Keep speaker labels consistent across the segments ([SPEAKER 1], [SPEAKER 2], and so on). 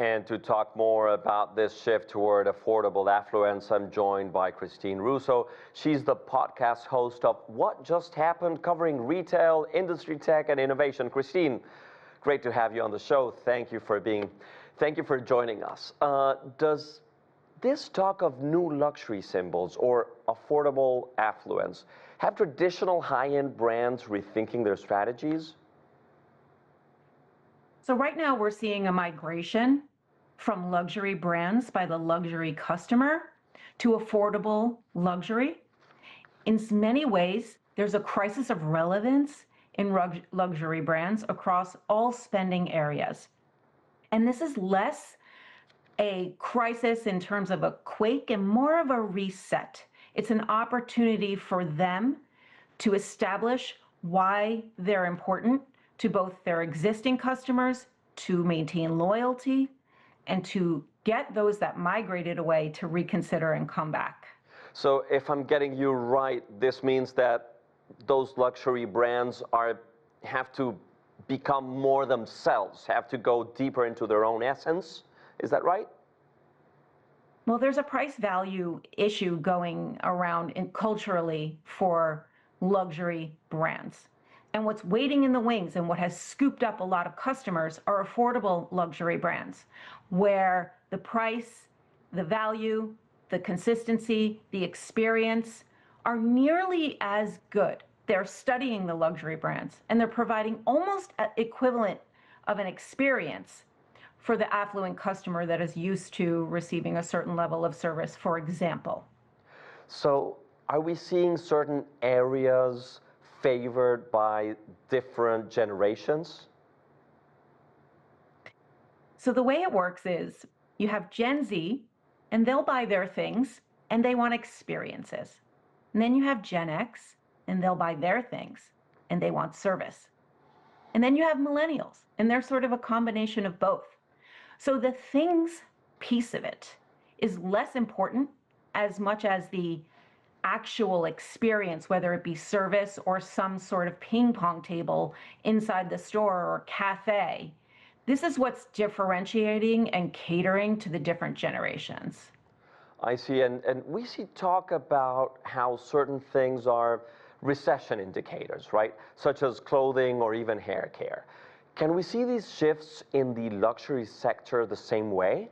[SPEAKER 1] And to talk more about this shift toward affordable affluence, I'm joined by Christine Russo. She's the podcast host of What Just Happened, covering retail, industry tech, and innovation. Christine, great to have you on the show. Thank you for joining us. Does this talk of new luxury symbols or affordable affluence have traditional high-end brands rethinking their strategies?
[SPEAKER 2] So right now we're seeing a migration from luxury brands by the luxury customer to affordable luxury. In many ways, there's a crisis of relevance in luxury brands across all spending areas. And this is less a crisis in terms of a quake and more of a reset. It's an opportunity for them to establish why they're important to both their existing customers, to maintain loyalty, and to get those that migrated away to reconsider and come back.
[SPEAKER 1] So if I'm getting you right, this means that those luxury brands have to become more themselves, have to go deeper into their own essence. Is that right?
[SPEAKER 2] Well, there's a price value issue going around culturally for luxury brands. And what's waiting in the wings and what has scooped up a lot of customers are affordable luxury brands, where the price, the value, the consistency, the experience are nearly as good. They're studying the luxury brands and they're providing almost an equivalent of an experience for the affluent customer that is used to receiving a certain level of service, for example.
[SPEAKER 1] So are we seeing certain areas favored by different generations?
[SPEAKER 2] So the way it works is you have Gen Z, and they'll buy their things, and they want experiences. And then you have Gen X, and they'll buy their things, and they want service. And then you have millennials, and they're sort of a combination of both. So the things piece of it is less important as much as the actual experience, whether it be service or some sort of ping pong table inside the store or cafe. This is what's differentiating and catering to the different generations.
[SPEAKER 1] I see, and we see talk about how certain things are recession indicators, right? Such as clothing or even hair care. Can we see these shifts in the luxury sector the same way?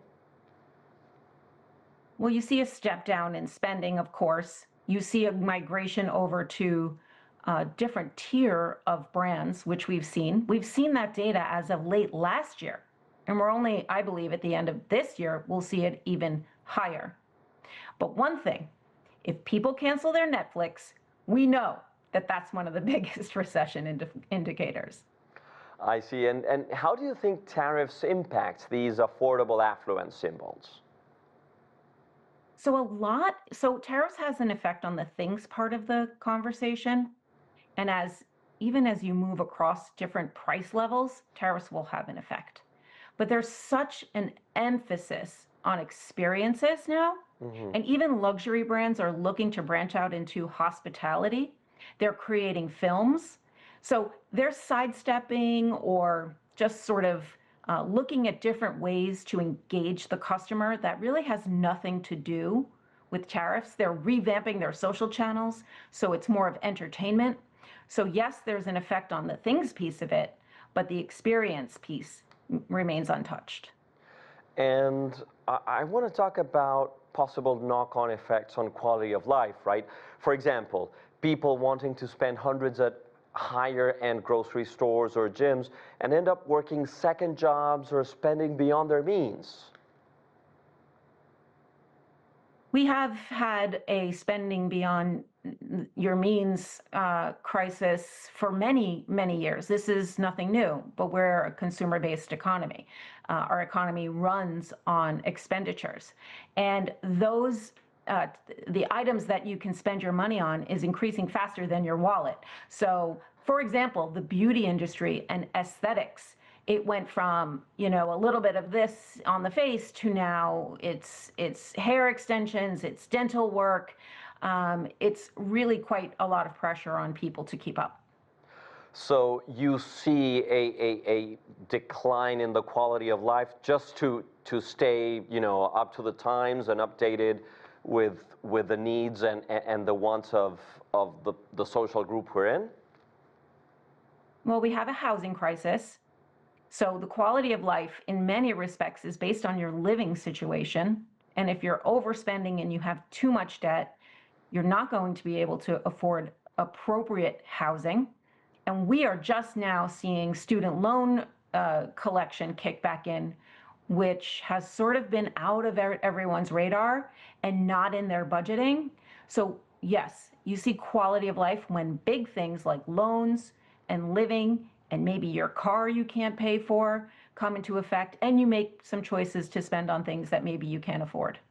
[SPEAKER 2] Well, you see a step down in spending, of course. You see a migration over to a different tier of brands, which we've seen. We've seen that data as of late last year. And we're only, I believe, at the end of this year, we'll see it even higher. But one thing, if people cancel their Netflix, we know that that's one of the biggest recession indicators.
[SPEAKER 1] I see. And how do you think tariffs impact these affordable affluence symbols?
[SPEAKER 2] So tariffs has an effect on the things part of the conversation. And even as you move across different price levels, tariffs will have an effect. But there's such an emphasis on experiences now. Mm-hmm. And even luxury brands are looking to branch out into hospitality. They're creating films. So they're sidestepping or just sort of looking at different ways to engage the customer that really has nothing to do with tariffs. They're revamping their social channels, so it's more of entertainment. So yes, there's an effect on the things piece of it, but the experience piece remains untouched.
[SPEAKER 1] And I want to talk about possible knock-on effects on quality of life, right? For example, people wanting to spend hundreds at higher-end grocery stores or gyms and end up working second jobs or spending beyond their means.
[SPEAKER 2] We have had a spending beyond your means crisis for many, many years. This is nothing new, but we're a consumer-based economy. Our economy runs on expenditures. And those the items that you can spend your money on is increasing faster than your wallet. So, for example, the beauty industry and aesthetics, it went from, a little bit of this on the face to now it's hair extensions, it's dental work. It's really quite a lot of pressure on people to keep up.
[SPEAKER 1] So you see a decline in the quality of life just to stay, up to the times and updated with the needs and the wants of the social group we're in?
[SPEAKER 2] Well, we have a housing crisis. So the quality of life in many respects is based on your living situation. And if you're overspending and you have too much debt, you're not going to be able to afford appropriate housing. And we are just now seeing student loan collection kick back in, which has sort of been out of everyone's radar and not in their budgeting. So yes, you see quality of life when big things like loans and living and maybe your car you can't pay for come into effect, and you make some choices to spend on things that maybe you can't afford.